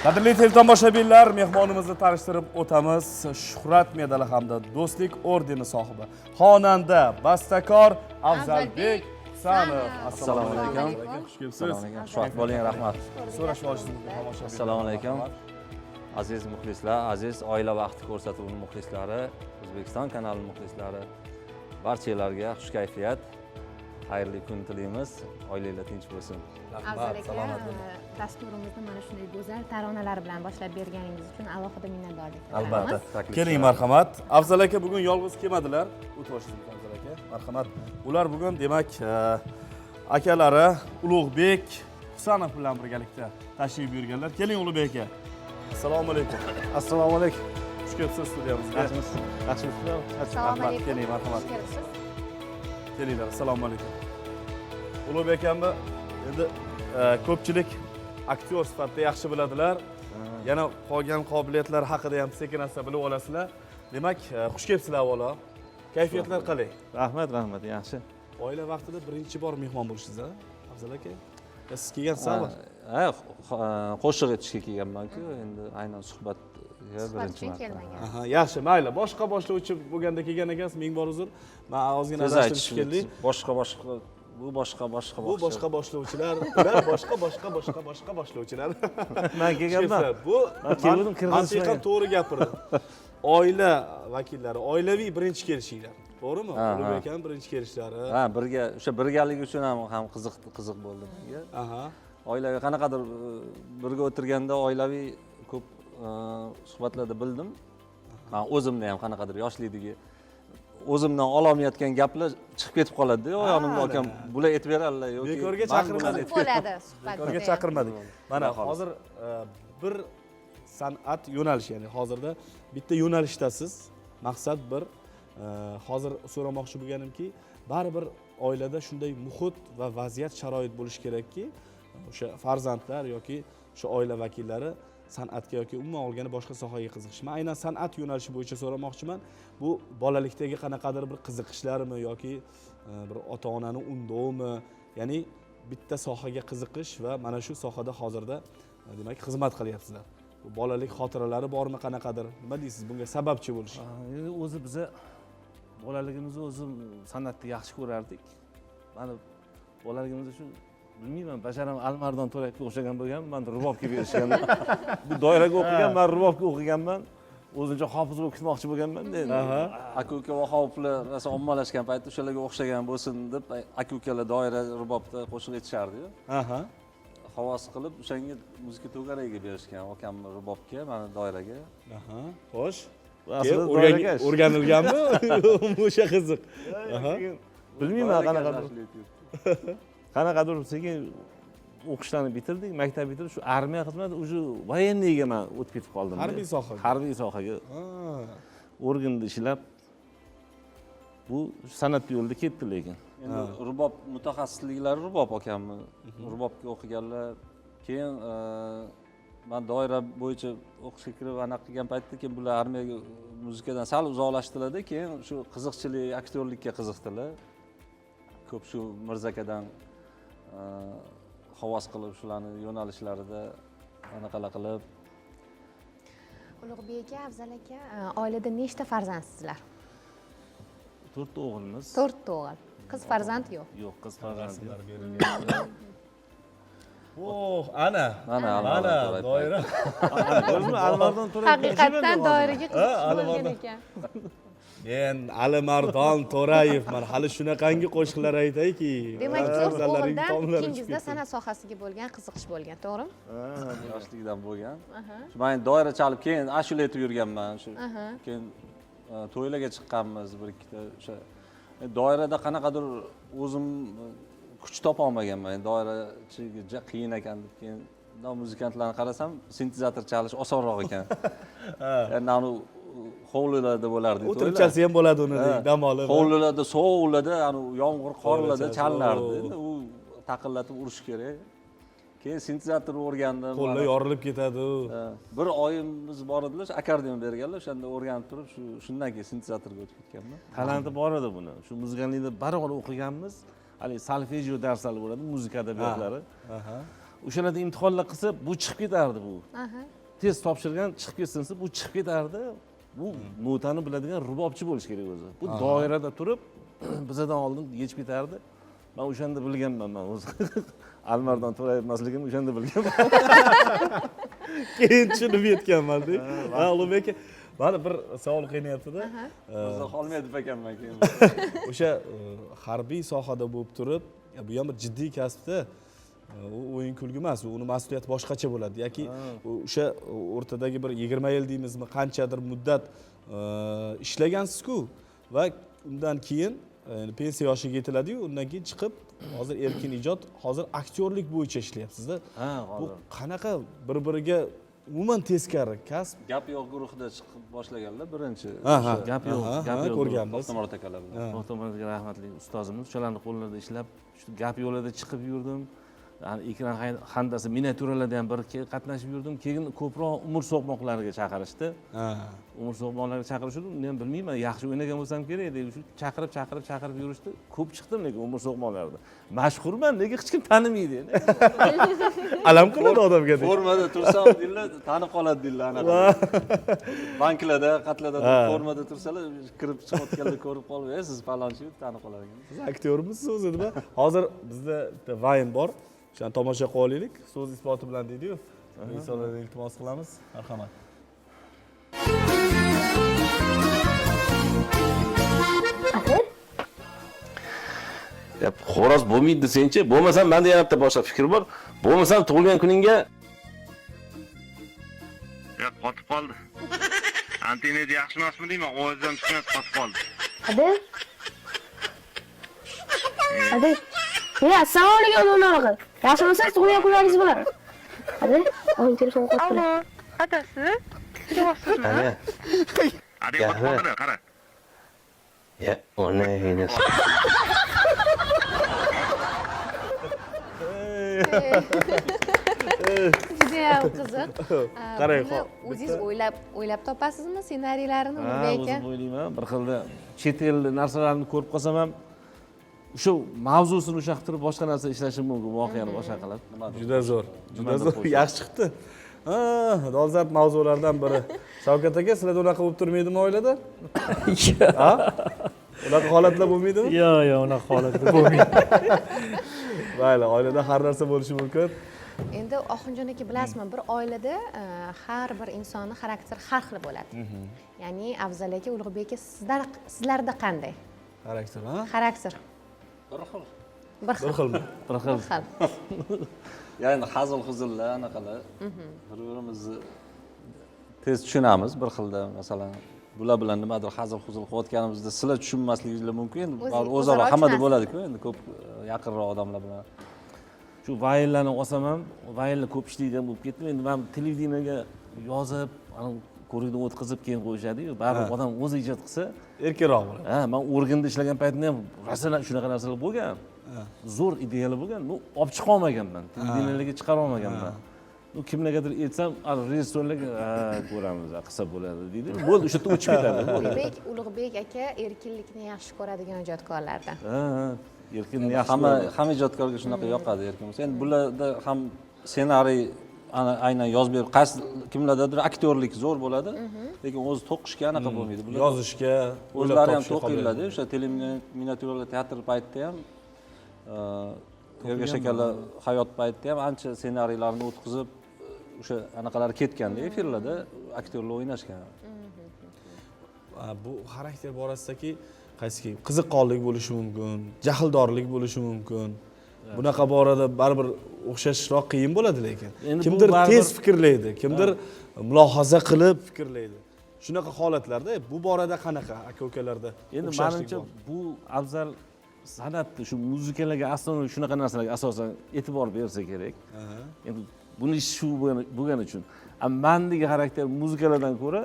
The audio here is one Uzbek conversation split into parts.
Qadrli teletomoshabinlar, mehmonimizni tanishtirib o'tamiz. Shuhrat medali hamda Do'stlik ordeni sohibi, xonanda, bastakor Afzalbek Husanov. Assalomu alaykum. Xush kelibsiz. Xushvaqt bo'ling, rahmat. So'rash olishingiz tomoshabin. Assalomu alaykum. Aziz muxlislar, aziz oila vaqti ko'rsatuvining muxlislari, O'zbekiston kanali muxlislari, barchalarga xush kayfiyat, xayrli kun tilaymiz. Oilangiz tinch bo'lsin. Rahmat, salomat bo'ling. Dasturimizni mana shunday go'zal taronalar bilan boshlab berganingiz uchun alohida minnatdorlik Albatta. bildiramiz. Keling, marhamat. Afzal aka bugun yolg'iz kelmadilar. O'tib olishingiz Afzal aka. Marhamat. Ular bugun demak akalari Ulug'bek Husanov bilan birgalikda tashrif buyurganlar. Keling Ulug'bek aka. Assalomu alaykum. Assalomu alaykum. Xush kelibsiz studiyamizga. Yaxshimisiz? Assalomu alaykum. Keling, marhamat. Xush kelibsiz. Kelinglar. Assalomu alaykum. Ulug'bek akamni endi ko'pchilik aktyor sifatida yaxshi biladilar. Yana qolgan qobiliyatlar haqida ham sekin-asta bilib olasizlar. Demak, xush kelibsizlar avvalo. Kayfiyatlar qalay? Rahmat, yaxshi. Oila vaqtida birinchi bor mehmon bo'lishingiz, Afzal aka? Siz kelgan sabr. Qo'shiq aytishga kelganman-ku, endi aynan suhbatga birinchi marta. kelmagan. Aha, yaxshi, mayli. Boshqa boshlovchi bo'lganda kelgan ekansiz, ming bor uzr. Men ozgina Siz adashtirib aytishim keldik. bu boshqa Bu boshqa boshlovchilar, ular boshqa boshlovchilar. Men kelganman. Bu kelgandim, kirgizishmagan. mantiqan to'g'ri gapirdi. Oila vakillari, oilaviy birinchi kelishinglar. To'g'rimi? Ulug'bek ham birinchi kelishlari. Ha, birga, o'sha birgalik uchun ham qiziq bo'ldi menga. Aha. Oilaviy qanaqadir birga o'tirganda oilaviy ko'p suhbatlarda bildim. Men o'zimni ham qanaqadir yoshlikdagi o'zimdan ololmayotgan gaplar chiqib ketib qoladi-da, yonimda akam bular aytib beradilar yoki Bekorga chaqirmadik. Bo'ladi suhbat. Bekorga chaqirmadik. Mana hozir bir san'at yo'nalishi, ya'ni hozirda bitta yo'nalishdasiz. Maqsad bir. Hozir so'ramoqchi bo'lganimki, baribir oilada shunday muhit va vaziyat sharoit bo'lishi kerakki, o'sha farzandlar yoki o'sha oila vakillari san'atga yoki umuman olganda boshqa sohaga qiziqish. Men aynan san'at yo'nalishi bo'yicha so'ramoqchiman. Bu bolalikdagi qanaqadir bir qiziqishlarmi yoki bir ota-onani undovmi, ya'ni bitta sohaga qiziqish va mana shu sohada hozirda demak xizmat qilyapsizlar. Bu bolalik xotiralari bormi qanaqadir? Nima deysiz bunga sababchi bo'lish? O'zi biza bolaligimizda o'zim san'atni yaxshi ko'rardik. Mana bolaligimiz uchun bilmayman, basharam Alimardon To'rayevga o'xshagan bo'lgan, men rubobga berishganda. Bu doiraga o'qigan, men rubobga o'qiganman. O'zimcha hofiz bo'lib ketmoqchi bo'lganman-da. aka-uka va xoflar rosa ommalashgan paytda o'shalarga o'xshagan bo'lsin deb aka-ukalar doira rubobda qo'shiq aytishardi-yu. Aha. Havas qilib o'shanga muzika to'garagiga berishgan, akam rubobga, meni doiraga. Aha. Xo'sh. Aslida O'rganilganmi? O'sha qiziq. Aha. Bilmayman qanaqadir sekin o'qishlarni bitirdik, maktab bitirib shu armiya xizmati уже военныйga men o'tib ketib qoldim. Harbiy sohaga. Harbiy sohaga. Organda ishlab bu san'at yo'lida ketdi lekin. Endi rubob mutaxassisliklari rubob akamni. Rubobga o'qiganlar. Keyin men doira bo'yicha o'qishga kirib anaqa qilgan paytda keyin bular armiyaga muzikadan sal uzoqlashdilarda, keyin shu qiziqchilik, aktyorlikka qiziqdilar. Ko'p shu Mirzakadan havas qilib shularni yo'nalishlarida anaqalar qilib. Ulug'bek aka, Afzal aka, oilada nechta farzandsizlar? 4 o'g'ilmiz. 4 o'g'il. Qiz farzand yo'q. Yo'q, qiz farzand yo'q. Oh, ana doira. O'zim Alimardon To'rayev. Haqiqatdan doiraga qiziqish bo'lgan ekan. Men Alimardon To'rayev, men hali shunaqangi qo'shiqlar aytayki. Demak, 4 o'g'ildan ikkinchizda san'at sohasiga bo'lgan qiziqish bo'lgan, to'g'rimi? Yoshligidan bo'lgan. Shu men doira chalib keyin ashula aytib yurganman shu. Keyin to'ylarga chiqqanmiz bir ikkita o'sha doirada qanaqadir o'zim kuch topa olmaganman. Doirachiga qiyin ekan deb keyin muzikantlarni qarasam, sintezator chalish osonroq ekan. Endi hovlilarda bo'lardi. O'tirib chalsa ham bo'ladi uni, dam olib. Hovlilarda, sovuqlarda, yomg'ir, qorlarda chalinardi. U taqillatib urish kerak. Keyin sintezator o'rgandim. Qo'llar yorilib ketadi. Bir oyimiz bor edilar, akkordeon berganlar, o'shanda o'rganib turib, shundan keyin sintezatorga o'tib ketganman. Talanti bor edi buni. Shu muzikantlikda baravar o'qiganmiz. Hali solfejo darslari bo'ladi, muzika adabiyotlari. o'shalarda imtihonlar qilsa bu chiqib ketardi bu. Aha. Test topshirgan chiqib ketsinsa bu chiqib ketardi. Bu notani biladigan rubobchi bo'lish kerak o'zi. Bu doirada turib bizdan oldin yechib ketardi. Men o'shanda bilganman men o'zi. Alimardon To'rayev emasligimni o'shanda bilganman. Keyin tushunib yetganman-da. Ha, Ulug'bek aka, mana bir savol qiynalyapti-da. O'zi qolmaydi ekanman keyin. O'sha harbiy sohada bo'lib turib, bu ham bir jiddiy kasbda. U o'yin kulgi emas, uni mas'uliyati boshqacha bo'ladi. Yoki o'sha o'rtadagi bir 20 yil deymizmi, qanchadir muddat ishlagansiz-ku va undan keyin pensiya yoshiga yetiladi-yu, undan keyin chiqib hozir erkin ijod, hozir aktyorlik bo'yicha ishlayapsiz-da. Ha, Bu hozir. qanaqa bir-biriga umuman teskari kasb? Gap yo'q guruhida chiqib boshlaganlar birinchi. Aha, Gap yo'q, gap yo'q. ko'rganmiz. To'xtamurod akalar bilan. To'xtamurod rahmatli ustozimiz o'shalarni qo'llarida ishlab, shu gap yo'lida chiqib yurdim. Yani ekran handasi miniatyuralarda ham bir qatnashib yurdim. Keyin ko'proq umr so'qmoqlariga chaqirishdi. Umr so'qmoqlariga chaqirishdi. Men ham bilmayman, yaxshi o'ynagan bo'lsam kerak edi. Shu chaqirib yurishdi. Ko'p chiqdim lekin umr so'qmoqlarida. Mashhurman, nega hech kim tanimaydi endi. Alam qiladi odamga. Formada tursam deylar, tanib qoladi deylar anaqa. Banklarda, qatlarda formada tursalar, kirib chiqayotganda ko'rib qolib, siz falonchi deb tanib qoladi ekan. Siz aktyormisiz o'zi nima? Hozir bizda bitta vayn bor. O'shani tomosha qilib olaylik. So'z isboti bilan deydi-yu. Insonlarga iltimos qilamiz. Marhamat. Xo'roz bo'lmaydi desangchi, bo'lmasam menda yana bitta boshqa fikr bor. Bo'lmasam tug'ilgan kuningga qotib qoldi. Antenada yaxshi emasmi deyman, ovozdan chiqmayapti, qotib qoldi. Hadi. Ya, assalomu alaykum o'rnog'i. Yaxshimisiz? Tug'ilgan kunlaringiz bilan. Hadi, oying telefon qilib. Allo, adasi? Javob ana Hadi qotib qoldi, qara. ya ona enas. Judayam qiziq. Qarang, Buni o'zingiz o'ylab topasizmi ssenariylarini Ha, Ulug'bek aka? o'zim o'ylayman. Bir xilda chet el narsalarni ko'rib qolsam ham shu mavzusini ushlab turib boshqa narsa ishlashim mumkin, voqeani boshqa qilib. Juda zo'r. Juda Nimadir zo'r. qo'shib. Yaxshi chiqdi. Ha, dolzarb mavzulardan biri. Shavkat aka, sizlarda unaqa bo'lib turmaydimi oilada? Ha? Unaqa holatlar bo'lmaydimi? Yo'q, unaqa holatda bo'lmaydi. Mayli, oilada har narsa bo'lishi mumkin. Endi Oxunjon aka, bilasizmi, bir oilada har bir insonning xarakteri har xil bo'ladi. Ya'ni Afzal aka, Ulug'bek aka, sizlarda qanday Xarakter, ha? xarakter? Bir xil. Bir xil. Bir xilmi? Bir xil. Bir xil. Ya'ni hazil-huzullar anaqalar bir-birimizni tez tushunamiz bir xilda. Masalan, bular bilan nimadir hazil-huzul qilayotganimizda sizlar tushunmasligingizlar mumkin. O'zaro hammada bo'ladi-ku, endi ko'p yaqinroq odamlar bilan. Shu vaynlarni olsam ham, vaynlar ko'p ishlaydigan bo'lib ketdim. Endi men televideniyega yozib, ana ko'rikdan o'tkazib keyin qo'yishadi-yu. Baribir odam o'zi ijod qilsa, Erkinroq bo'ladi. ha, men O'rganda ishlagan paytimda ham rasalan shunaqa narsalar bo'lgan. Zo'r ideyalar bo'lgan. Bu olib chiqa olmaganman. Televideniylarga chiqara olmaganman. Kimlargadir aytsam, rejissyorlarga ko'ramiz, qilsa bo'ladi deydi. Bo'ldi, o'sha yerda o'chib ketadi. Ulug'bek aka erkinlikni yaxshi ko'radigan ijodkorlardan. Ha, erkinni yaxshi. Hamma ijodkorga shunaqa yoqadi erkin bo'lsa. Endi bularda ham ssenariy aynan yozib berib, qaysi kimlardadir aktyorlik zo'r bo'ladi, lekin o'zi to'qishga anaqa bo'lmaydi. Bular Yozishga, o'zlari ham to'qiyiladi. O'sha miniatyuralar teatr paytida ham Ergash akalar hayot paytida ham ancha ssenariylarni o'tkazib, o'sha anaqalar ketganda efirlarda aktyorlar o'ynashgan. Bu xarakter borasidagi qaysiki qiziqqonlik bo'lishi mumkin, jahldorlik bo'lishi mumkin. Bunaqa borada baribir o'xshashroq qiyin bo'ladi lekin. Kimdir tez fikrlaydi, kimdir mulohaza qilib fikrlaydi. Shunaqa holatlarda bu borada qanaqa aka-ukalarda? Endi menimcha bu afzal san'atni shu muzikalarga asosan shunaqa narsalarga asosan e'tibor bersa kerak. Endi buni ish shu bo'lgani uchun. Mendagi xarakter muzikalardan ko'ra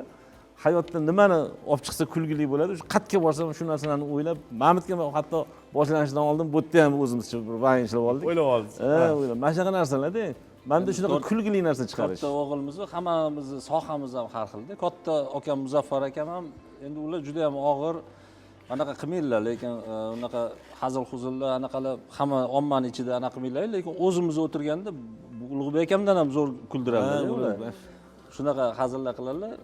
hayotda nimani olib chiqsa kulgili bo'ladi. Shu qatga borsam shu narsalarni o'ylab, Mamitga hatto boshlanishidan oldin bu yerda ham o'zimizcha bir vayn ishlab oldik. O'ylab oldingiz. O'ylab. Mana shunaqa narsalarda menda shunaqa kulgili narsa chiqarish. Katta o'g'ilimiz va hammamizni sohamiz ham har xilda. Katta akam Muzaffar akam ham endi ular juda ham og'ir anaqa qilmaydilar, lekin unaqa hazil-huzullar anaqalar hamma ommaning ichida anaqa qilmaydilar, lekin o'zimiz o'tirganda bu ulug'bek akamdan ham zo'r kuldiradilar ular. Shunaqa hazillar qiladilar.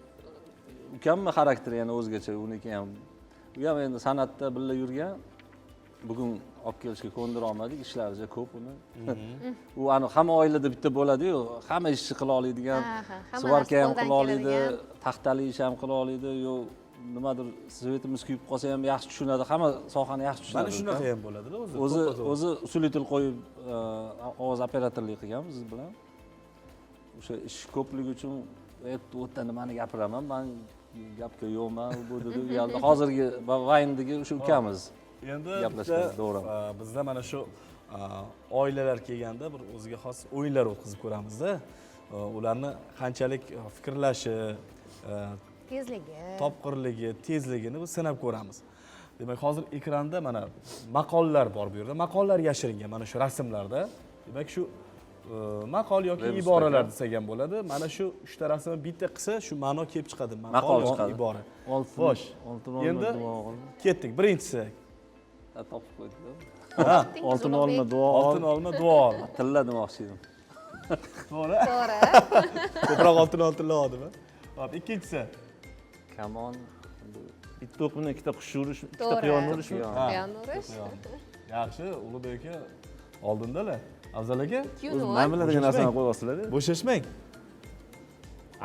Ukamni xarakteri yana o'zgacha, uniki ham. U ham endi san'atda birga yurgan. Bugun olib kelishga ko'ndira olmadik, ishlari ko'p uni. U hamma oilada bitta bo'ladi-yu, hamma ishni qila oladigan, svarka ham qila oladi, taxtali ish ham qila oladi, yo nimadir svetimiz kuyib qolsa ham yaxshi tushunadi, hamma sohani yaxshi tushunadi. Mana shunaqa ham bo'ladi-da O'zi usulitel qo'yib ovoz operatorlik qilgan biz bilan. O'sha ish ko'pligi uchun o'tda nimani gapiraman, men gapga yo'qman, bu dedi. Hozirgi Vayndagi o'sha ukamiz. Endi bizda mana shu oilalar kelganda bir o'ziga xos o'yinlar o'tkazib ko'ramizda. Ularni qanchalik fikrlashi, tezligi, topqirligi, tezligini biz sinab ko'ramiz. Demak, hozir ekranda mana maqollar bor bu yerda. Maqollar yashiringan mana shu rasmlarda. Demak, shu maqol yoki iboralar desak ham bo'ladi. Mana shu 3 ta rasmni bitta qilsa, shu ma'no kelib chiqadi. Maqol yoki ibora. Xo'sh. Endi ketdik. Birinchisi. Topib qo'ydik. Oltin olma, duo ol. Oltin olma, duo ol. Tilla demoqchi edim. To'g'ri. To'g'ri. Ko'proq oltin oldimi? Hop, ikkinchisi. Kamon. Bitta o'q bilan ikkita qush urish, ikkita quyon urishmi? Quyon urish. Yaxshi, Ulug'bek aka oldindalar. Afzal aka, mana bularga narsani qo'yasizlar-da. bo'shashmang.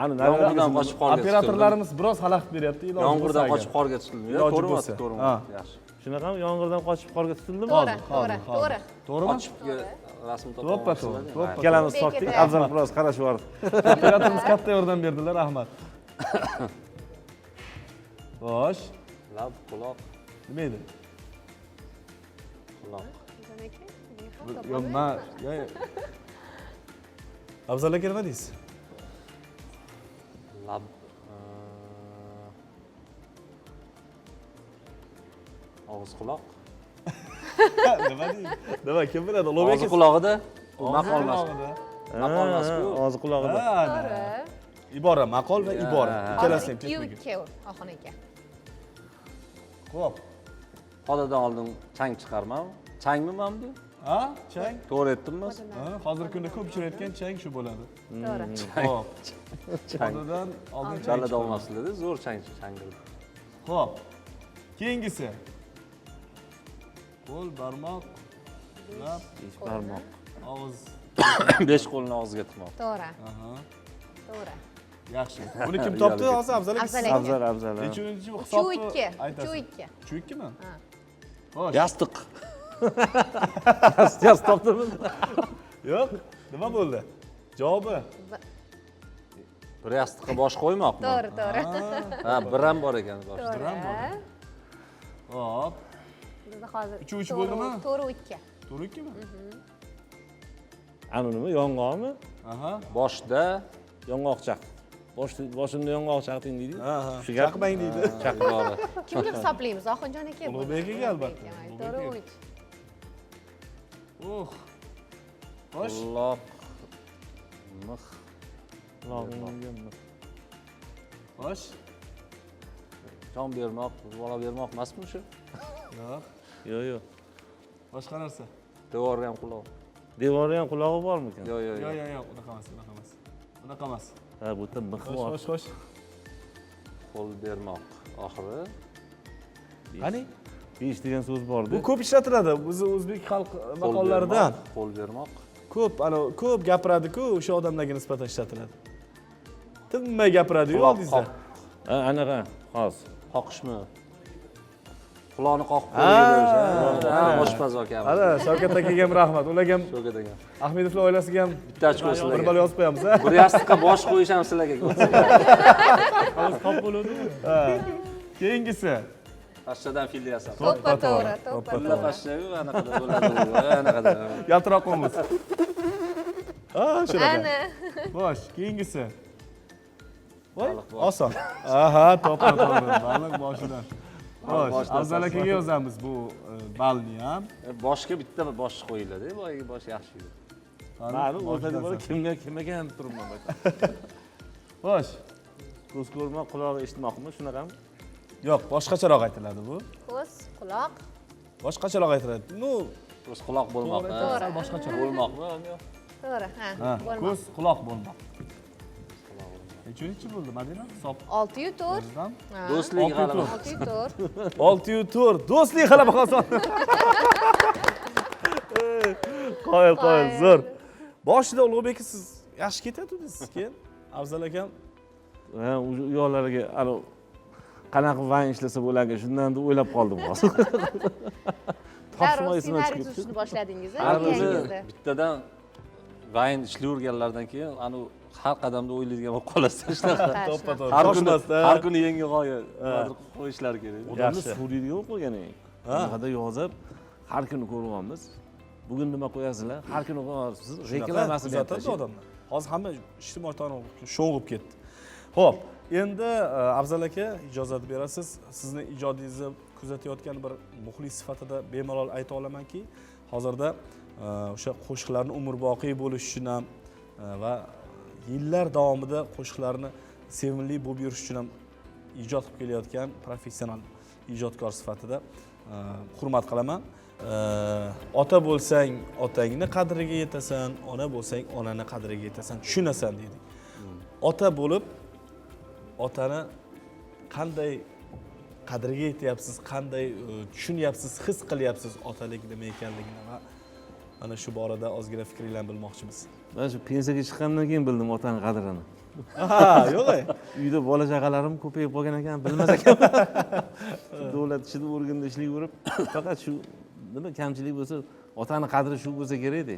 Ana Yomg'irdan qochib qorga tushdi. Operatorlarimiz biroz xalaqit beryapti, iloji bo'lsa. Yomg'irdan qochib qorga tushildimi? Ko'ryapti, ko'ryapti. Yaxshi. Shunaqami yomg'irdan qochib qorga tutildimi? To'g'ri. To'g'rimi? Qochibga rasm To'g'ri. Ikkalamiz topdik, Afzal biroz qarashib yubordi. Operatorimiz katta yordam berdilar, rahmat. Xo'sh. Lab, quloq, Nima edi? quloq. Yo'q, Afzal aka nima deysiz? Lab. Og'iz quloq. Nima deysiz? Nima kim biladi? Ulug'bek Og'iz quloqida. Maqol emas. Maqol emas-ku. Og'iz quloqida. To'g'ri. Ibora, maqol va ibora. Ikkalasi ham Ikki ketmagan. Oxon aka. Xo'p. Xodadan oldin chang chiqarmam. Changmi mana bu? Ha? Chang? To'g'ri aytdimmi? Hozirgi kunda ko'p uchrayotgan chang shu bo'ladi. To'g'ri. Xo'p. Xodadan oldin chang. Chalada olmasizlar-da, zo'r changirdi. Xo'p. Keyingisi. Qo'l, barmoq, lab, Barmoq. og'iz. 5 qo'lni og'ziga tiqmoq. To'g'ri. Aha. To'g'ri. Yaxshi. Buni kim topdi hozir? Afzal aka. Afzal. Nechunchi hisobni 3-2. aytasiz? 3-2. 3-2 mi? Ha. Xo'sh. Yostiq. Yas topdimi? Yo'q. Nima bo'ldi? Javobi? Bir yostiqqa bosh qo'ymoqmi? To'g'ri. Ha, bir ham bor ekan boshda. To'g'ri. Hop. Bizda hozir 3-3 bo'ldimi? To'g'ri 2. 4-2 mi? Ana nima? Yong'oqmi? Aha. Boshda Yong'oqchaq. Boshimda yong'oq chaqding deydi. Aha. Shu gap. Chaqmang deydi. chaqbori. Kimni hisoblaymiz? Oxunjon aka. Ulug'bek aka albatta. To'g'ri 3. Xo'sh. Quloq. Mix. Xo'sh. Jon bermoq, bola bermoq emasmi shu? Yo'q. Yo'q. Boshqa narsa. Devorga ham quloq. Devorda ham qulog'i bormikan? Yo'q. Yo'q, unaqa emas. Ha, bu yerda mix bor. Xo'sh. Qo'l bermoq. Oxiri Qani? Besh degan so'z bor-da. Bu ko'p ishlatiladi. Bizni o'zbek xalq maqollaridan. Qo'l bermoq. Ko'p gapiradi-ku, o'sha odamlarga nisbatan ishlatiladi. Tinmay gapiradi-yu oldingizda. Ha, anaqa, hozir. Qoqishmi? Quloqni qoqib qo'yadi. Ha, boshpaz akam. Ana, Shavkat akaga ham rahmat. Ularga ham, Shavkat akam. Ahmedovlar oilasiga ham Bitta ochko sizlarga. bir balo yozib qo'yamiz, ha? Bir yostiqqa bosh qo'yish ham sizlarga. Hozir qop bo'ladimi? Ha. Keyingisi. Pashshadan fil yasab. To'g'ri. Filla pashsha-yu, anaqada bo'ladi. Anaqada. Yaltiroq qo'yamiz. Ha, shunaqa. Ana. Xo'sh, keyingisi. Voy, Baliq bor. oson. Aha, to'g'ri. Baliq boshidan. Xo'sh, Afzal akaga yozamiz bu balni ham. Boshga bitta bosh qo'yiladi, boyagi bosh yaxshi edi. Ma'lum, o'rtada bor kimga ham turibman bak. Xo'sh. Ko'z ko'rmoq, quloq eshitmoqmi, shunaqami? Yo'q, boshqacharoq aytiladi bu. Ko'z, quloq. Boshqacharoq aytiladi. Ko'z quloq bo'lmoq. To'g'ri. Boshqacharoq. Bo'lmoqmi? To'g'ri, Ha, ha, bo'lmoq. ko'z quloq bo'lmoq. Nechinchi bo'ldi Madina? Hisob 604. o'zidan. Do'stlik g'alaba. 604. 604 do'stlik g'alaba qozon. Qoyil, zo'r. Boshida Ulug'bek siz yaxshi ketadingiz keyin Afzal akam Ha, u yo'llarga ana qanaqa vayn ishlasa bo'larkan shundan deb o'ylab qoldim hozir. Darrov Topshirma esimdan ssenariy chiqib tuzishni boshladingiz Har o'zi miyangizda. bittadan vayn ishlayverganlardan keyin anu har qadamda o'ylaydigan bo'lib qolasizlar shunaqa. to'ppa-to'g'ri. Har kuni Shoshmasdan. har kuni yangi g'oya qo'yishlari kerak. Odamni Yaxshi. suriydigan qo'ygan eng. Bunaqada yozib har kuni ko'ryapmiz. Bugun nima qo'yasizlar? Har kuni qo'yasiz. Reklamasini ham kuzatadi odamlar. Hozir hamma ijtimoiy tarmoq sho'ng'ib ketdi. Xo'p, endi Afzal aka ijozat berasiz. Sizni ijodingizni kuzatayotgan bir muxlis sifatida bemalol ayta olamanki, hozirda o'sha qo'shiqlarni umrboqiy bo'lishi uchun ham va yillar davomida qo'shiqlarni sevimli bo'lib yurish uchun ham ijod qilib kelayotgan professional ijodkor sifatida hurmat qilaman. Ota bo'lsang otangni qadriga yetasan, ona bo'lsang onani qadriga yetasan, tushunasan deydi. Ota bo'lib otani qanday qadriga yetyapsiz, qanday tushunyapsiz, his qilyapsiz otalik nima ekanligini va mana shu borada ozgina fikringizni bilmoqchimiz. Men shu pensiyaga chiqqandan keyin bildim otani qadrini. Ha, yo'q. Uyda bola chaqalarim ko'payib qolgan ekan, bilmas ekan. Davlat ishida organda ishlayverib, faqat shu nima kamchilik bo'lsa, otani qadri shu bo'lsa kerak-da.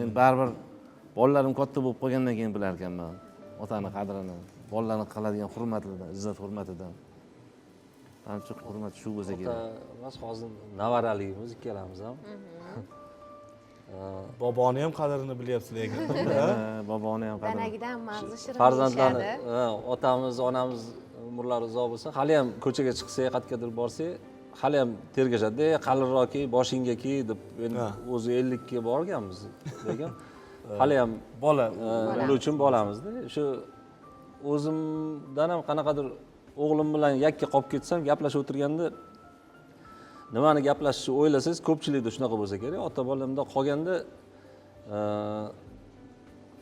Endi baribir bolalarim katta bo'lib qolgandan keyin bilar ekanman otani qadrini, bolalarni qiladigan hurmatidan, izzat hurmatidan. Ancha hurmat shu bo'lsa kerak. Biz hozir nevaraligimiz ikkalamiz ham. Boboni ham qadrini bilyapsizlar ekan. Boboni ham qadrini. Danagidan mag'zi shirin Farzandlarni deyishadi. otamiz, onamiz umrlari uzoq bo'lsa, hali ham ko'chaga chiqsak, qayergadir borsak, hali ham tergashadi. Qalinroq ki, boshingga ki deb endi o'zi 50 ga borganmiz, lekin hali ham Bola. ular uchun bolamizda. Shu o'zimdan ham qanaqadir o'g'lim bilan yakka qolib ketsam, gaplashib o'tirganda nimani gaplashishni o'ylasangiz, ko'pchilikda shunaqa bo'lsa kerak. Ota bolamda qolganda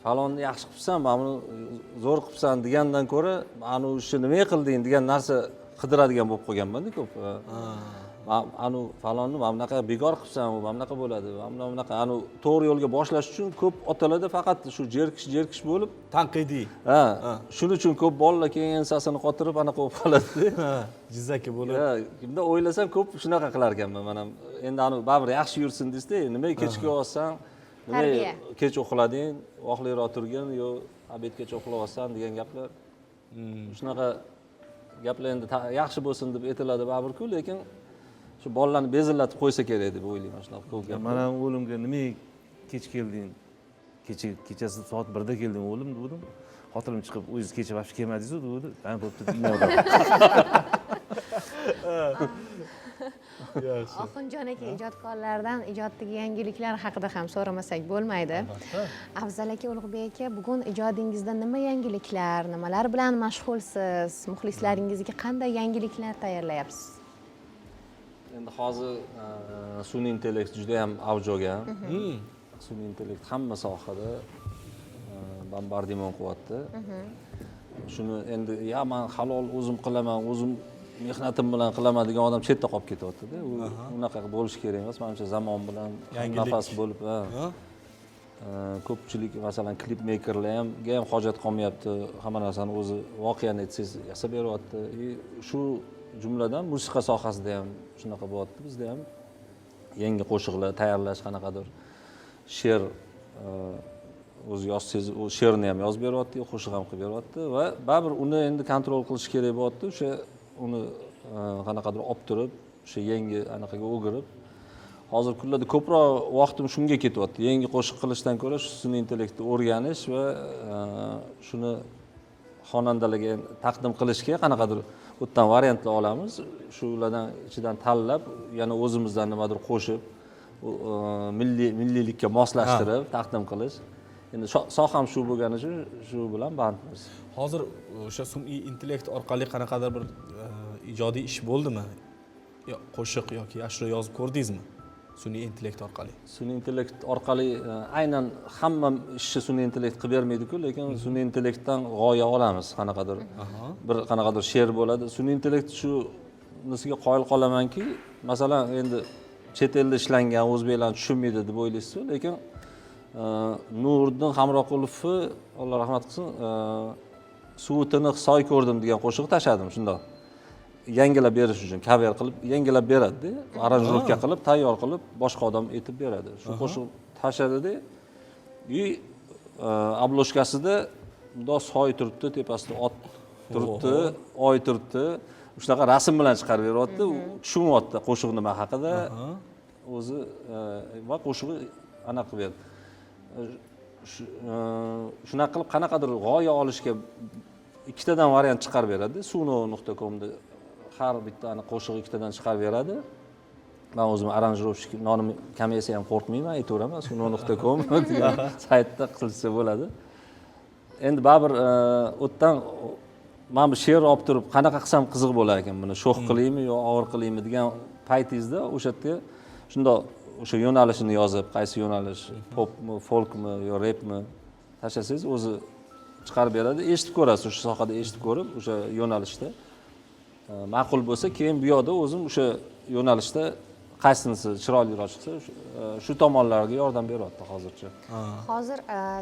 falonni yaxshi qilibsan, mana buni zo'r qilibsan degandan ko'ra, mana shu nima qilding degan narsa qidiradigan bo'lib qolganman-da ko'p. Anu falonni mana bunaqa bekor qilibsan, u mana bunaqa bo'ladi, mana bunaqa anu to'g'ri yo'lga boshlash uchun ko'p otalarda faqat shu jerkish bo'lib, Tanqidiy. shuning uchun ko'p bolalar keyin ensasini qotirib anaqa bo'lib qoladi. Jizzaki bo'lib. Kimda o'ylasam ko'p shunaqa qilar ekanman. Mana endi anu baribir yaxshi yursin desda, nimaga kechga olsan, nimaga kech uxlading, vaqtliroq turgin, yo obedgacha uxlayapsan degan gaplar. Shunaqa gaplar endi yaxshi bo'lsin deb aytiladi baribir-ku, lekin shu bolalarni bezillatib qo'ysa kerak deb o'ylayman shunaqa ko'p gaplar. Mana o'g'limga nimaga kech kelding? Kechasi soat 1 da kelding o'g'lim dedim. Xotinim chiqib, "O'zingiz kecha vaqt kelmadingiz-ku" dedi. Men bo'pti bilmaydim. Yaxshi. Oxunjon aka ijodkorlardan ijoddagi yangiliklar haqida ham so'ramasak bo'lmaydi. Afzal aka, Ulug'bek aka, bugun ijodingizda nima yangiliklar, nimalar bilan mashg'ulsiz? Muxlislaringizga qanday yangiliklar tayyorlayapsiz? Endi hozir sun'iy intellekt juda ham avj olgan. Sun'iy intellekt hamma sohada bombardimon qilyapti. Shuni endi men halol o'zim qilaman, o'zim mehnatim bilan qilaman degan odam chetda qolib ketyapti-da. Unaqa bo'lish kerak emas. Menimcha zamon bilan nafas bo'lib, ko'pchilik masalan klip mekerlar ham hojat qolmayapti. Hamma narsani o'zi voqeani aytsangiz yasab beryapti. Shu jumladan musiqa sohasida ham shunaqa bo'lyapti. Bizda ham yangi qo'shiqlar tayyorlash, qanaqadir she'r o'zi yozsangiz, u she'rni ham yozib beryapti, qo'shiq ham qilib beryapti va baribir uni endi kontrol qilish kerak bo'lyapti. O'sha uni qanaqadir olib turib, o'sha yangi anaqaga o'girib, hozir kunlarda ko'proq vaqtim shunga ketyapti. Yangi qo'shiq qilishdan ko'ra shu sun'iy intellektni o'rganish va shuni xonandalarga taqdim qilishga qanaqadir o'tdan variantlar olamiz. Shulardan ichidan tanlab, yana o'zimizdan nimadir qo'shib, milliylikka moslashtirib taqdim qilish. Endi soham shu bo'lgani uchun shu bilan bandmiz. Hozir o'sha sun'iy intellekt orqali qanaqadir bir ijodiy ish bo'ldimi? Qo'shiq yoki ashula yozib ko'rdingizmi? sun'iy intellekt orqali. Sun'iy intellekt orqali aynan hamma ishni sun'iy intellekt qilib bermaydi-ku, lekin sun'iy intellektdan g'oya olamiz qanaqadir. Bir qanaqadir she'r bo'ladi. Sun'iy intellekt shunisiga qoyil qolamanki, masalan, endi chet elda ishlangan o'zbeklarni tushunmaydi deb o'ylaysiz, lekin Nuriddin Hamroqulovni Alloh rahmat qilsin, suvi tiniq soy ko'rdim degan qo'shiq tashladim shundoq. Yangilab berish uchun cover qilib yangilab beradi-da, aranjirovka qilib, tayyor qilib boshqa odam aytib beradi. Shu qo'shiq tashladi-da, obloshkasida bundoq soy turibdi, tepasida ot turibdi, oy turibdi. Shunaqa rasm bilan chiqarib beryapti, tushunyapti qo'shiq nima haqida. O'zi va qo'shig'i aniq qilib berdi. Shunaqa qilib qanaqadir g'oya olishga ikkitadan variant chiqarib beradi. suno.com da har bitta qo'shiq ikkitadan chiqarib beradi. Men o'zim aranjirovщик nomi kam yesa ham qo'rqmayman, aytaveraman. suno.com degan saytda qilsa bo'ladi. Endi baribir o'tdan men bu she'r olib turib qanaqa qilsam qiziq bo'lar ekan, buni sho'x qilaymi yo og'ir qilaymi degan paytingizda o'sha yerga shundoq o'sha yo'nalishini yozib, qaysi yo'nalish, popmi, folkmi yo repmi tashlasangiz o'zi chiqarib beradi. Eshitib ko'rasiz, o'sha sohada eshitib ko'rib, o'sha yo'nalishda ma'qul bo'lsa, keyin bu yoqda o'zim o'sha yo'nalishda qaysinisi chiroyliroq chiqsa, shu tomonlarga yordam beryapti hozircha. Hozir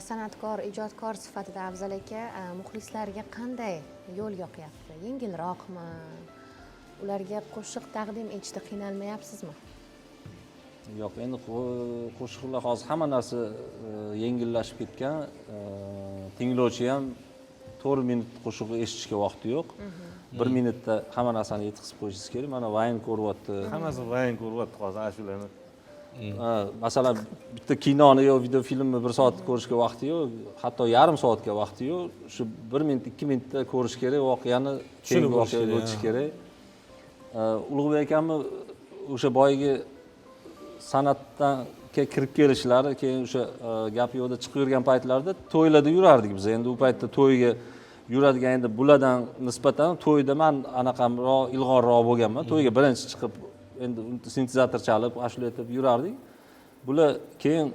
san'atkor, ijodkor sifatida Afzal aka muxlislarga qanday yo'l yoqyapti? Yengilroqmi? Ularga qo'shiq taqdim etishda qiynalmayapsizmi? Yo'q, endi qo'shiqlar hozir hamma narsa yengillashib ketgan. Tinglovchi ham 4 minut qo'shiqni eshitishga vaqti yo'q. 1 minutda hamma narsani yetkazib qo'yishingiz kerak. Mana vayn ko'ryapti. Hammasi vayn ko'ryapti hozir ashularni. Masalan, bitta kinoni yo video filmni 1 soat ko'rishga vaqti yo'q, hatto yarim soatga vaqti yo'q. Shu 1 minut, 2 minutda ko'rish kerak, voqeani tushunib o'tish kerak. Ulug'bek akamni o'sha boyagi san'atdan kirib kelishlari, keyin o'sha gap yo'lda chiqib yurgan paytlarda to'ylarda yurardik biz. Endi u paytda to'yga yuradigan, endi bulardan nisbatan to'yda men anaqamroq, ilg'orroq bo'lganman. To'yga birinchi chiqib, endi sintezator chalib, ashula aytib yurardik. Bular keyin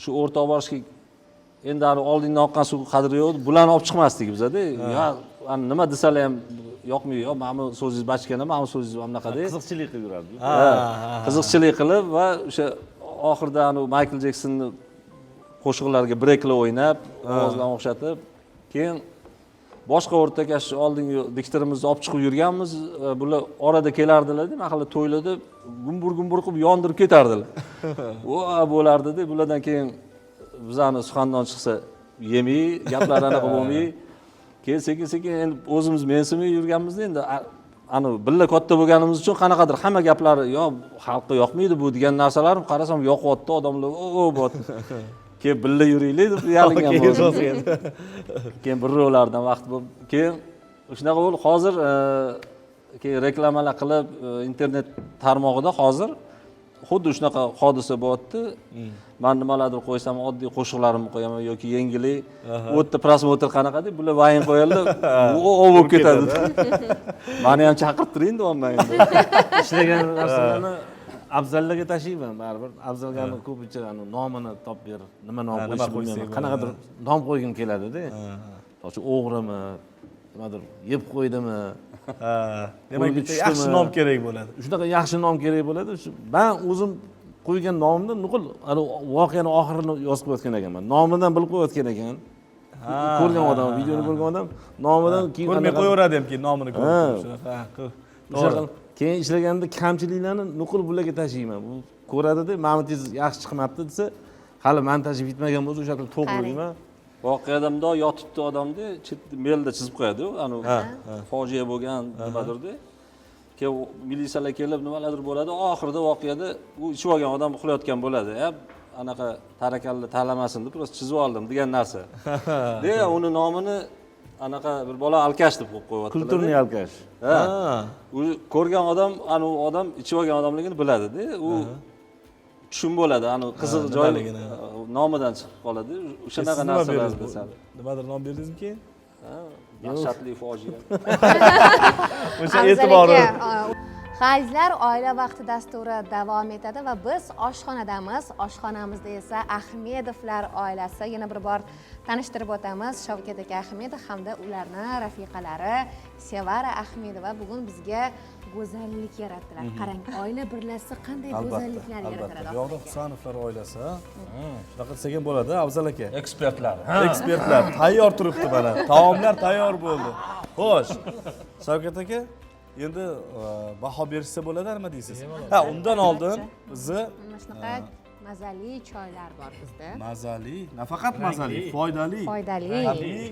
shu o'rtoq borishga endi oldindan oqqan suv qadri yo'q, bularni olib chiqmasdik bizda-da. Yo, nima desalar ham yoqmaydi. Yo, mana bu so'zingiz bachkana, mana bu so'zingiz bunaqa-da. Qiziqchilik qilib yurardi. Qiziqchilik qilib va o'sha oxirida Michael Jacksonni qo'shiqlariga breaklar o'ynab, ovozlarni o'xshatib, keyin boshqa o'rtakash oldingi diktorimizni olib chiqib yurganmiz. Bular orada kelardilar-da, mahalla to'ylarda gumbur qilib yondirib ketardilar. Va bo'lardi-da, bulardan keyin bizani suxandon chiqsa yemay, gaplar anaqa bo'lmay, keyin sekin endi o'zimiz mensimay yurganmizda endi billa katta bo'lganimiz uchun qanaqadir hamma gaplari yo xalqqa yoqmaydi bu degan narsalarim qarasam yoqyapti, odamlar bo'lyapti. Keyin billa yuraylik deb yalingan bo'ldi. Keyin bir ro'lardan vaqt bo'lib, keyin shunaqa bo'ldi. Hozir keyin reklamalar qilib internet tarmog'ida hozir xuddi shunaqa hodisa bo'lyapti. Men nimalardir qo'ysam, oddiy qo'shiqlarimni qo'yaman yoki yengillik, u yerda prosmotr qanaqa deb bular vayn qo'yadilar, u bo'lib ketadi. Meni ham chaqirib turing deyapman endi. Ishlagan narsalarni Afzallarga tashlayman baribir. Afzallarni ko'pincha nomini topib ber, nima nom qo'yishni bilmayman. Qanaqadir nom qo'ygim keladi-da. To'g'ri o'g'rimi, nimadir yeb qo'ydimi? Demak, bitta yaxshi nom kerak bo'ladi. Shunaqa yaxshi nom kerak bo'ladi. Men o'zim qo'ygan nomimda nuqul voqeani oxirini yozib qo'yotgan ekanman. Nomidan bilib qo'yotgan ekan. Ko'rgan odam, videoni ko'rgan odam nomidan keyin ko'rmay qo'yaveradi ham keyin nomini ko'rib. Shunaqa. To'g'ri. Keyin ishlaganda kamchiliklarni nuqul bularga tashlayman. Bu ko'radi-da, ma'notingiz yaxshi chiqmabdi desa, hali montaj bitmagan bo'lsa o'sha yerda to'g'rilayman. Voqeada bundoq yotibdi odamda, mailda chizib qo'yadi-ku, fojia bo'lgan nimadirda. Keyin militsiyalar kelib nimalardir bo'ladi, oxirida voqeada u ichib olgan odam uxlayotgan bo'ladi. Anaqa tarakalla talamasin deb просто chizib oldim degan narsa. Deya uni nomini anaqa bir bola alkash deb qo'yibdi. Kulturniy alkash. U ko'rgan odam, odam ichib olgan odamligini biladi-da. U tushun bo'ladi, qiziq joy nomidan chiqib qoladi. O'shanaqa narsalar desam. Nimadir nom berdingizmi keyin? Dahshatli fojia. O'sha e'tiborni. Hayzlar oila vaqti dasturi davom etadi va biz oshxonadamiz. Oshxonamizda esa Ahmedovlar oilasi. Yana bir bor tanishtirib o'tamiz. Shavkat aka Ahmedov hamda ularning rafiqalari Sevara Ahmedova bugun bizga go'zallik yaratdilar. Qarang, oila birlashsa qanday go'zalliklar yaratiladi. Bu yoqda Husanovlar oilasi. Shunaqa desak ham bo'ladi, Afzal aka. Ekspertlar. Ekspertlar tayyor turibdi mana. Taomlar tayyor bo'ldi. Xo'sh. Shavkat aka, endi baho berishsa bo'ladi, nima deysiz? Ha, undan oldin bizni Mana shunaqa mazali choylar bor bizda. mazali, nafaqat mazali, foydali, Foydali. tabiiy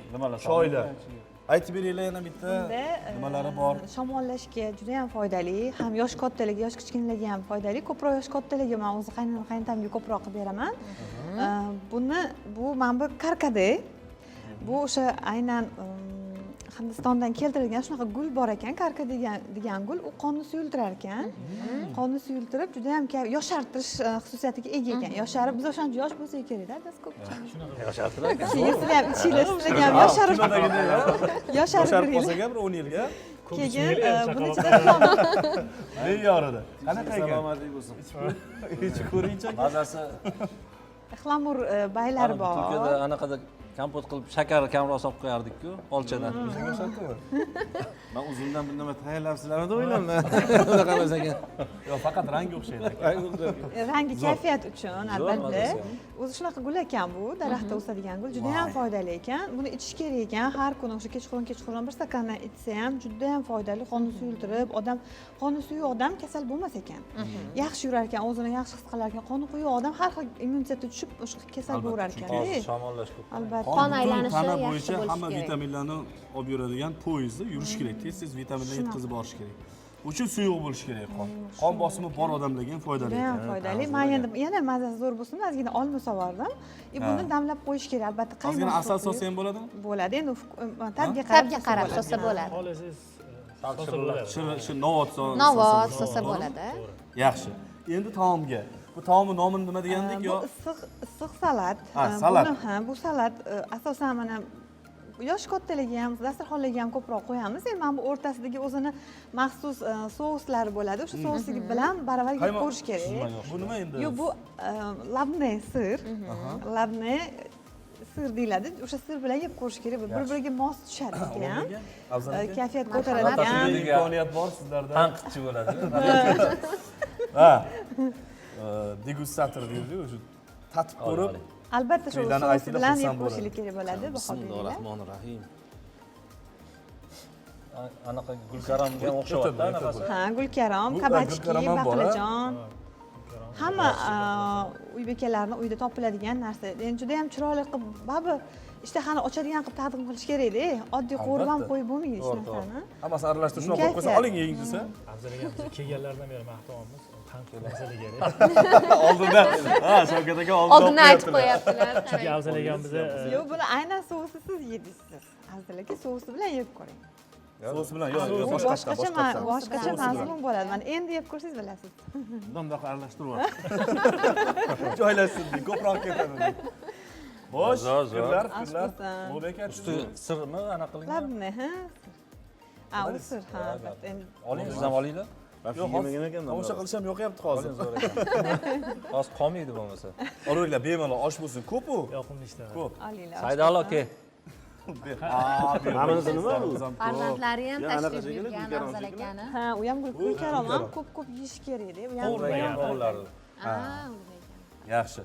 choylar. Aytib beringlar yana bitta nimalari bor? Shamollashga juda ham foydali, ham yosh kattalarga, yosh kichkinalarga ham foydali. Ko'proq yosh kattalarga men o'zi qaynotamga ko'proq qilib beraman. Bu mana bu karkade. Bu o'sha aynan Hindistondan keltirilgan shunaqa gul bor ekan, karka degan gul, u qonni suyultirar ekan. Qonni suyultirib juda ham yoshartirish xususiyatiga ega ekan. Yosharib, biz o'shancha yosh bo'lsak kerak-da, biz ko'p Yoshartirar ekan. Sizlar ham ichinglar, sizlarga ham yosharib Yosharib qolsak ham 10 yilga keyin buni ichida me'yorida. Qanaqa ekan? Salomatlik bo'lsin. Ichib ko'ring-chi. Mazasi ixlamur baylari bor. Turkiyada anaqada kompot qilib shakar kamroq solib qo'yardik-ku, olchadan. Men uzundan bunday nima tayyorlabsizlarmi deb o'ylayman. Unaqa emas ekan. Yo'q, faqat rangi o'xshaydi. Rangi kayfiyat uchun albatta. O'zi shunaqa gul ekan bu, daraxtda o'sadigan gul, juda ham foydali ekan. Buni ichish kerak ekan. Har kuni o'sha kechqurun bir stakandan ichsa ham juda ham foydali. Qonni suyultirib, qonni suyuq odam kasal bo'lmas ekan. Yaxshi yurar ekan, o'zini yaxshi his qilar ekan. Qonni quyuq odam har xil immuniteti tushib, o'sha kasal bo'lar ekan. Shamollash ko'p. Albatta. Qon aylanishi tana yaxshi bo'yicha bo'lishi hamma kerak. vitaminlarni olib yuradigan poyezdda yurish kerak. Tez vitaminlarni yetkazib borish kerak. Uchun suyuq bo'lishi kerak qon. Qon bosimi bor odamlarga ham foydali. Juda ham foydali. Men yana mazasi zo'r bo'lsin, ozgina olma sovardim. Buni damlab qo'yish kerak, albatta. Ozgina asal solsa ham bo'ladimi? Bo'ladi. Endi tabga qarab so'sa bo'ladi. Novot Novot so'sa bo'ladi. Yaxshi. Endi taomga. Bu taomni nomini nima degandik yo? Bu issiq salat. Salat. Bu salat asosan mana yosh kattalarga ham, dasturxonlarga ham ko'proq qo'yamiz. Endi mana bu o'rtasidagi o'zini maxsus souslari bo'ladi. O'sha sousligi bilan baravar yeb ko'rish kerak. Bu nima endi? Yo'q, bu labne sir. Labne sir deyiladi. O'sha sir bilan yeb ko'rish kerak. Bir-biriga mos tushadi ekan. Kayfiyat ko'taradigan. Imkoniyat bor sizlarda. Tanqidchi bo'ladi. Ha. Degustator deydi-ku, o'sha tatib ko'rib, Albatta shu Uylarni sos aytinglar, bilan xursand yeb ko'rishlik kerak bo'ladi. Bismillahirrohmanirrohim. Anaqa gulkaramga o'xshaydida anaqasi. Ha, gulkaram, kabachki, baqlajon. Hamma uy bekalarning uyida topiladigan narsa. Endi juda ham chiroyli qilib, babi ishtahani ochadigan qilib taqdim qilish kerak-da. Oddiy qo'rib ham qo'yib bo'lmaydi hech narsani. hammasi aralashtirib shunaqa qo'yib qo'ysa, oling yeng desa. Afzal aka biz kelganlaridan beri maqtayapmiz. Tanqid masala kerak. Oldindan, Shavkat aka Oldindan aytib qo'yaptilar. Chunki Afzal akam biza Yo'q, buni aynan sousisiz yedingiz. Afzal aka sousi bilan yeb ko'ring. So's bilan yo'q, Boshqacha mazmun bo'ladi. Mana endi yeb ko'rsangiz bilasiz. Bundoq aralashtirib joylashsin, ko'proq ketadi. Xo'sh, fikrlar. Bo'lbek Usti sirmi anaqa qilingan? Labne, ha? U sir, ha, albatta. Endi Oling, siz ham olinglar. Yo'q, yemagan ekanman. Tomosha qilish ham yo'qyapti hozir. Zo'r ekan. Hozir qolmaydi bo'lmasa. Olaveringlar, bemalol osh bo'lsin. Ko'p-ku? yoqimli ishlar. Ko'p. olinglar. Saydal aka. Hammasi nima? Farzandlari ham tashrif buyurgan Afzal akani. Ha, u ham gulkaram ham ko'p yeyish kerak-da. U ham O'g'illari. Yaxshi.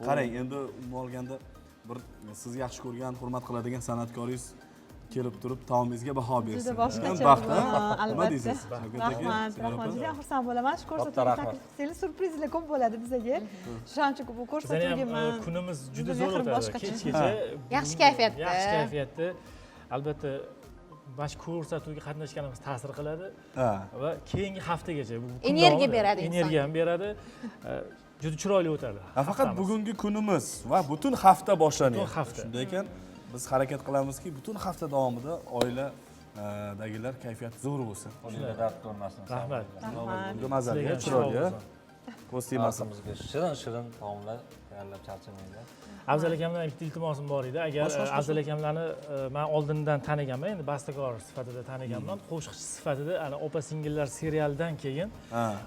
Qarang, endi umuman olganda bir siz yaxshi ko'rgan, hurmat qiladigan san'atkoringiz kelib turib taomingizga baho bersin. juda boshqacha. Baxt, Albatta. nima deysiz? Rahmat. Juda ham xursand bo'laman. Shu ko'rsatuvga taklif qilsangiz, surprizlar ko'p bo'ladi bizga. Shuning uchun bu ko'rsatuvga men Kunimiz juda zo'r o'tadi. Kechgacha Yaxshi kayfiyatda. Yaxshi kayfiyatda. Albatta mana shu ko'rsatuvga qatnashganimiz ta'sir qiladi va keyingi haftagacha bu Energiya beradi inson. Energiya ham beradi. Juda chiroyli o'tadi. Faqat bugungi kunimiz va butun hafta boshlanyapti. Butun hafta. Shunday ekan, biz harakat qilamizki, butun hafta davomida oiladagilar kayfiyati zo'r bo'lsin. Qo'linglar dard ko'rmasin. Rahmat. Bunda mazali, chiroyli. Ko'z tegmasin. Masamizga shirin taomlar tayyorlab charchamanglar. Afzal akamdan bitta iltimosim bor edi. Agar Afzal akamlarni men oldindan taniganman, endi bastakor sifatida taniganman. Qo'shiqchi sifatida ana opa singillar serialidan keyin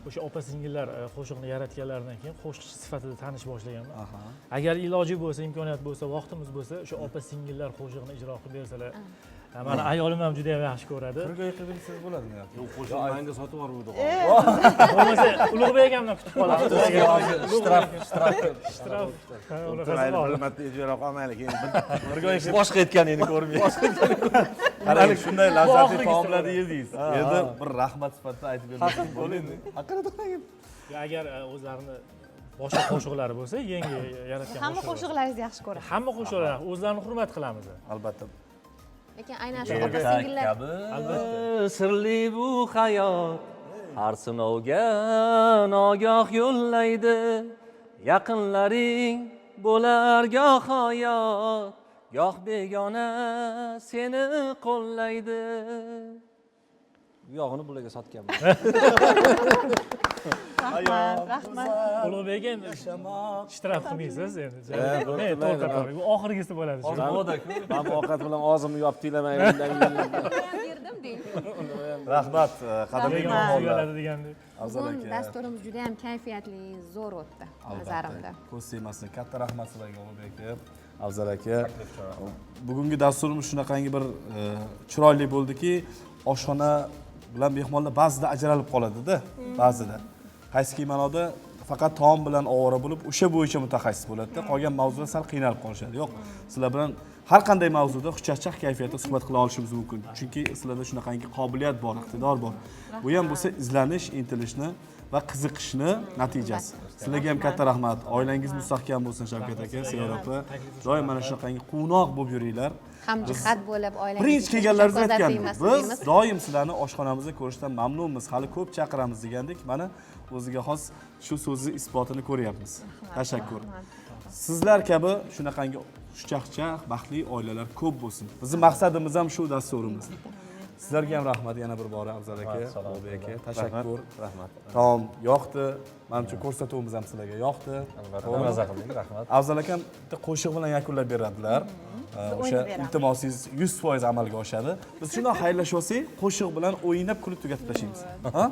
o'sha opa singillar qo'shiqni yaratganlaridan keyin qo'shiqchi sifatida tanish boshlaganman. Agar iloji bo'lsa, imkoniyat bo'lsa, vaqtimiz bo'lsa, o'sha opa singillar qo'shiqni ijro qilib bersalar, mani ayolim ham juda ham yaxshi ko'radi. Turgay qilib bersangiz bo'ladimi yoki? u qo'shiq manga sotib yuboruvdi. Bo'lmasa Ulug'bek akamdan kutib qolamiz. Shtraf. Unaqasi bor. Hurmatli ijro qolmaylik. Birga boshqa aytganingni ko'rmayapsiz. Qarang, shunday lazzatli taomlarni yedingiz. Endi bir rahmat sifatida aytib bersangiz bo'ladi. Agar o'zlarini boshqa qo'shiqlari bo'lsa, yangi yaratgan Hamma qo'shiqlaringizni yaxshi ko'raman. hamma qo'shiqlar o'zlarini hurmat qilamiz. Albatta. lekin aynan shu opa singillar Albatta. Sirli bu hayot har sinovga nogoh yo'llaydi. Yaqinlaring bo'lar goh hayot, goh begona seni qo'llaydi. Bu yog'ini bularga sotganman. Rahmat. Ulug'bek endi ishtirok qilmaysiz endi. To'xtatib, bu oxirgisi bo'ladi. Men ovqat bilan og'zimni yopib tilamayman. berdim deng. Rahmat, qadrli mehmonlar. degandek. Afzal Bugun aka. dasturimiz juda ham kayfiyatli, zo'r o'tdi nazarimda. Ko'z tegmasin. Katta rahmat sizlarga Ulug'bek aka, Afzal aka. Bugungi dasturimiz shunaqangi bir chiroyli bo'ldiki, oshxona bilan mehmonlar ba'zida ajralib qoladi-da, ba'zida. Qaysi ma'noda faqat taom bilan ovora bo'lib, o'sha bo'yicha mutaxassis bo'ladi-da, qolgan mavzuda sal qiynalib qolishadi. Yo'q, sizlar bilan har qanday mavzuda xushchaqchaq kayfiyatda suhbat qila olishimiz mumkin. Chunki sizlarda shunaqangi qobiliyat bor, iqtidor bor. Bu ham bo'lsa izlanish, intilishni va qiziqishni natijasi. Sizlarga ham katta rahmat. Oilangiz mustahkam bo'lsin Shavkat aka, Sevara opa. Doim mana shunaqangi quvnoq bo'lib yuringlar. Hamjihat bo'lib oilangiz Birinchi kelganlaringiz aytgandik. Biz doim sizlarni oshxonamizda ko'rishdan mamnunmiz. Hali ko'p chaqiramiz degandik. Mana o'ziga xos shu so'zni isbotini ko'ryapmiz. Tashakkur. Sizlar kabi shunaqangi xushchaqchaq, baxtli oilalar ko'p bo'lsin. Bizning maqsadimiz ham shu dasturimiz. Sizlarga ham rahmat yana bir bora Afzal aka, Ulug'bek aka, tashakkur. Rahmat. Taom yoqdi. Menimcha ko'rsatuvimiz ham sizlarga yoqdi. Albatta, maza qilding, rahmat. Afzal akam bitta qo'shiq bilan yakunlab beradilar. O'sha iltimosingiz 100% amalga oshadi. Biz shunday xayrlashib olsak, qo'shiq bilan o'ynab kulib tugatib tashlaymiz. Ha?